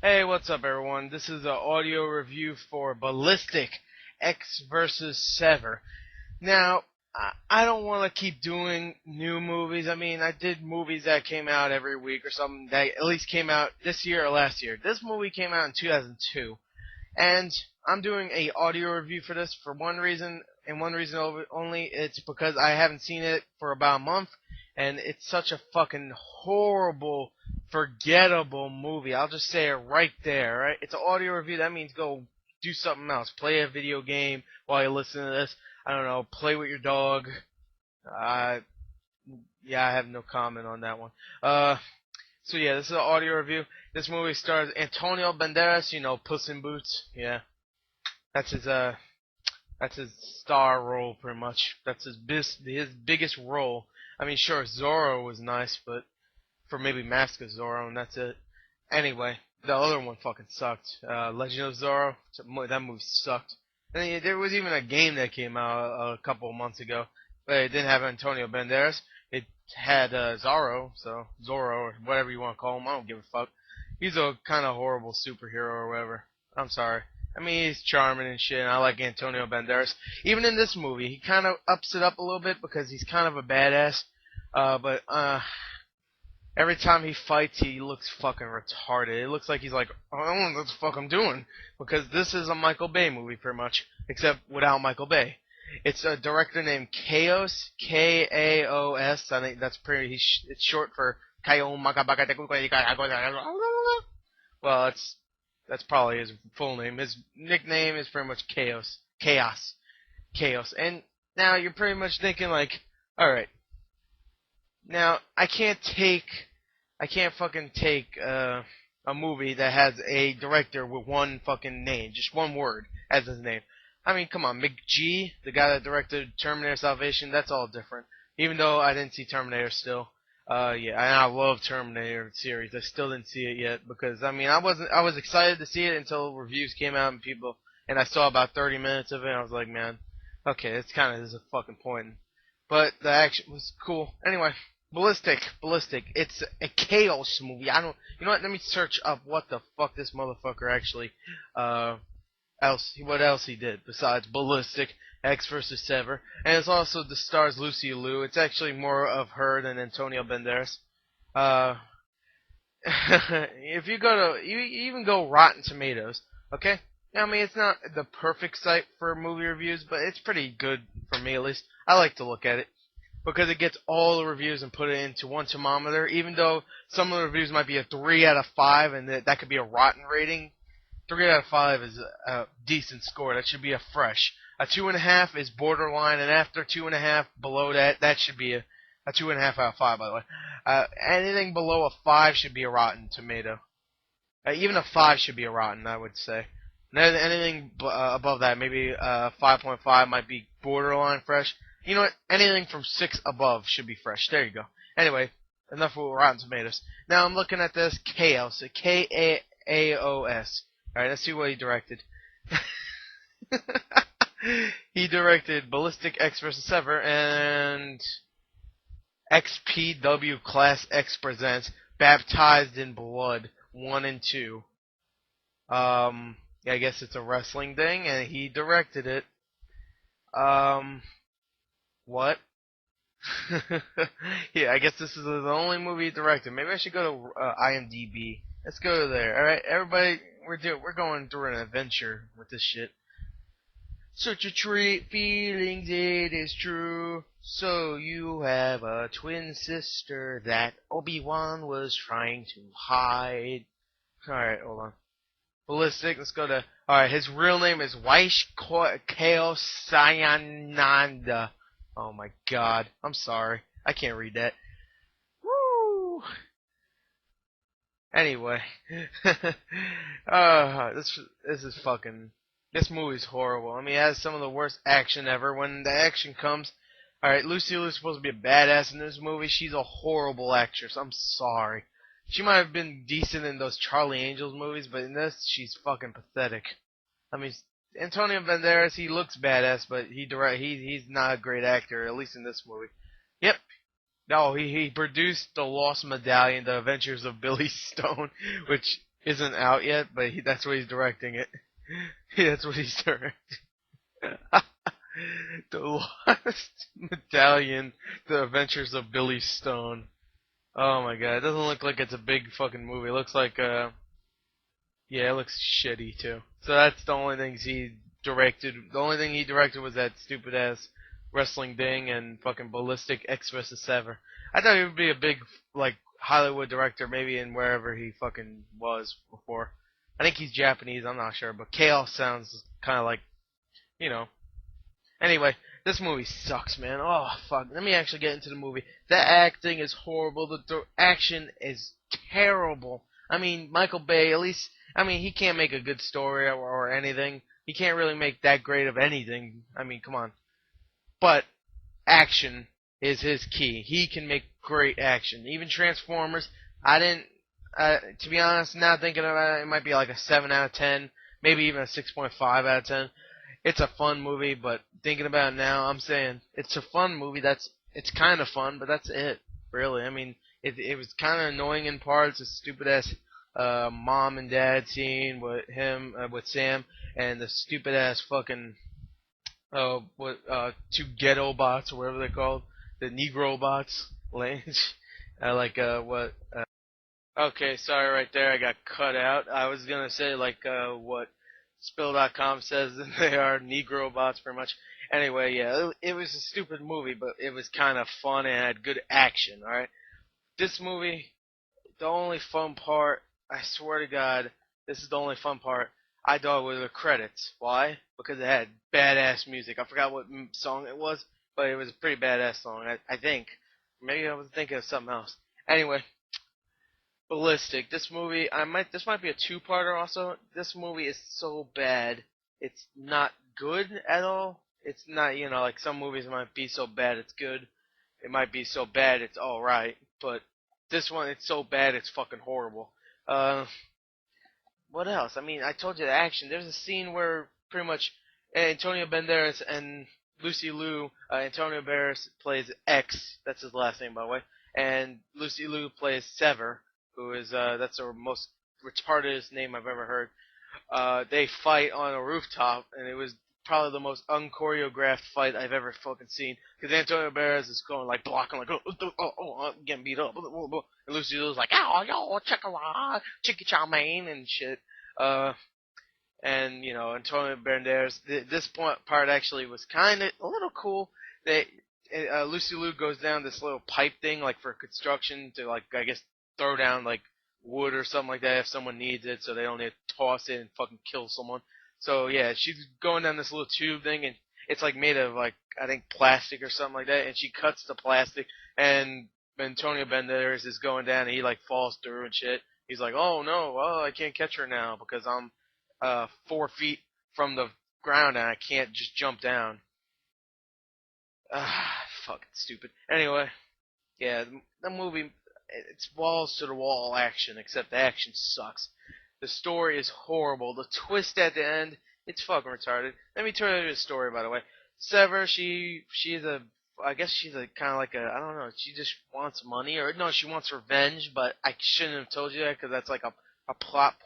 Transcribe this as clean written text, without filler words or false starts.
Hey, what's up, everyone? This is an audio review for Ballistic, Ecks versus Sever. Now, I don't want to keep doing new movies. I mean, I did movies that came out every week or something that at least came out this year or last year. This movie came out in 2002, and I'm doing a audio review for this for one reason, and one reason only. It's because I haven't seen it for about a month, and it's such a fucking horrible, forgettable movie. I'll just say it right there, right? It's an audio review. That means go do something else. Play a video game while you listen to this. I don't know. Play with your dog. Uh, yeah, I have no comment on that one. So yeah, this is an audio review. This movie stars Antonio Banderas, Puss in Boots. Yeah, that's his star role pretty much. That's his biggest role. I mean, sure, Zorro was nice, but for maybe Mask of Zorro, and that's it. Anyway, the other one fucking sucked. Legend of Zorro, that movie sucked. And there was even a game that came out a couple of months ago, but it didn't have Antonio Banderas. It had Zorro, or whatever you want to call him. I don't give a fuck. He's a kind of horrible superhero or whatever. I'm sorry. I mean, he's charming and shit, and I like Antonio Banderas. Even in this movie, he kind of ups it up a little bit because he's kind of a badass. But every time he fights, he looks fucking retarded. It looks like he's like, I don't know what the fuck I'm doing. Because this is a Michael Bay movie, pretty much. Except without Michael Bay. It's a director named Chaos, K-A-O-S. I think that's it's short for Kayo Makabaka. Well, that's probably his full name. His nickname is pretty much Chaos. And now you're pretty much thinking like, alright, now, I can't fucking take a movie that has a director with one fucking name, just one word as his name. I mean, come on, McG, the guy that directed Terminator Salvation, that's all different. Even though I didn't see Terminator still. Yeah, and I love Terminator series. I still didn't see it yet because, I mean, I was excited to see it until reviews came out and I saw about 30 minutes of it and I was like, man, okay, it's kind of disappointing. But the action was cool. Anyway. Ballistic. It's a chaos movie. You know what? Let me search up what the fuck this motherfucker actually, what else he did besides Ballistic, Ecks versus Sever, and it's also the stars Lucy Liu. It's actually more of her than Antonio Banderas. If you even go Rotten Tomatoes, okay? I mean, it's not the perfect site for movie reviews, but it's pretty good for me at least. I like to look at it. Because it gets all the reviews and put it into one thermometer, even though some of the reviews might be a 3 out of 5, and that could be a rotten rating. 3 out of 5 is a decent score. That should be a fresh. A 2.5 is borderline, and after 2.5, below that should be a 2.5 out of 5, by the way. Anything below a 5 should be a rotten tomato. Even a 5 should be a rotten, I would say. And anything above that, maybe 5.5 might be borderline fresh. You know what? Anything from 6 above should be fresh. There you go. Anyway, enough with Rotten Tomatoes. Now I'm looking at this Chaos. K-A-A-O-S. Alright, let's see what he directed. He directed Ballistic, Ecks vs. Sever, and XPW Class X Presents Baptized in Blood 1 and 2. Yeah, I guess it's a wrestling thing, and he directed it. What? Yeah, I guess this is the only movie he directed. Maybe I should go to IMDb. Let's go there. All right, everybody, we're going through an adventure with this shit. Such a treat, feelings, it is true. So you have a twin sister that Obi-Wan was trying to hide. All right, hold on. Ballistic. Let's go to. All right, his real name is Waish Chaos Sayananda. Oh my god. I'm sorry. I can't read that. Woo! Anyway. This movie's horrible. I mean, it has some of the worst action ever. When the action comes, alright, Lucy Liu's supposed to be a badass in this movie. She's a horrible actress. I'm sorry. She might have been decent in those Charlie Angels movies, but in this, she's fucking pathetic. I mean, Antonio Banderas, he looks badass, but he's not a great actor, at least in this movie. Yep. No, he produced The Lost Medallion, The Adventures of Billy Stone, which isn't out yet, but that's what he's directing it. That's what he's directing. The Lost Medallion, The Adventures of Billy Stone. Oh my god, it doesn't look like it's a big fucking movie. It looks like, yeah, it looks shitty too. So that's the only things he directed. The only thing he directed was that stupid ass wrestling thing and fucking Ballistic, Ecks versus Sever. I thought he would be a big, like, Hollywood director, maybe in wherever he fucking was before. I think he's Japanese, I'm not sure, but Chaos sounds kind of like, you know, anyway, this movie sucks, man. Oh, fuck. Let me actually get into the movie. The acting is horrible. The action is terrible. I mean, Michael Bay, at least, I mean, he can't make a good story or anything. He can't really make that great of anything. I mean, come on. But action is his key. He can make great action. Even Transformers, I didn't, to be honest, now thinking about it, it might be like a 7 out of 10, maybe even a 6.5 out of 10. It's a fun movie, but thinking about it now, I'm saying it's a fun movie. It's kind of fun, but that's it, really. I mean, it was kind of annoying in parts. A stupid ass mom and dad scene with him with Sam, and the stupid ass fucking two ghetto bots or whatever they're called, the Negro bots. Like what? Okay, sorry, right there, I got cut out. I was gonna say like what Spill.com says that they are Negro bots, pretty much. Anyway, yeah, it was a stupid movie, but it was kind of fun and had good action. All right, this movie, the only fun part, I swear to God, this is the only fun part. I thought were the credits. Why? Because it had badass music. I forgot what song it was, but it was a pretty badass song. I think. Maybe I was thinking of something else. Anyway, Ballistic. This might be a two-parter also. This movie is so bad. It's not good at all. It's not, like some movies might be so bad it's good. It might be so bad it's alright. But this one, it's so bad it's fucking horrible. What else? I mean, I told you the action. There's a scene where pretty much Antonio Banderas and Lucy Liu, Antonio Banderas plays Ecks, that's his last name by the way, and Lucy Liu plays Sever, who is, that's the most retardedest name I've ever heard. They fight on a rooftop, and it was probably the most unchoreographed fight I've ever fucking seen. Because Antonio Banderas is going like blocking, like getting beat up, and Lucy Liu's like, oh, yo, check a chicky chow mein and shit. And Antonio Banderas. This part actually was kind of a little cool. They Lucy Liu goes down this little pipe thing, like for construction, to like I guess throw down like wood or something like that if someone needs it, so they don't need to toss it and fucking kill someone. So yeah, she's going down this little tube thing, and it's like made of like I think plastic or something like that, and she cuts the plastic, and Antonio Banderas is going down, and he like falls through and shit. He's like, oh no, well I can't catch her now because I'm 4 feet from the ground and I can't just jump down. Fucking stupid. Anyway, yeah, the movie, it's walls to the wall action, except the action sucks. The story is horrible. The twist at the end, it's fucking retarded. Let me tell you the story, by the way. Sever, she's a, I guess she's a kind of like a, I don't know, she just wants money, or no, she wants revenge, but I shouldn't have told you that because that's like a plot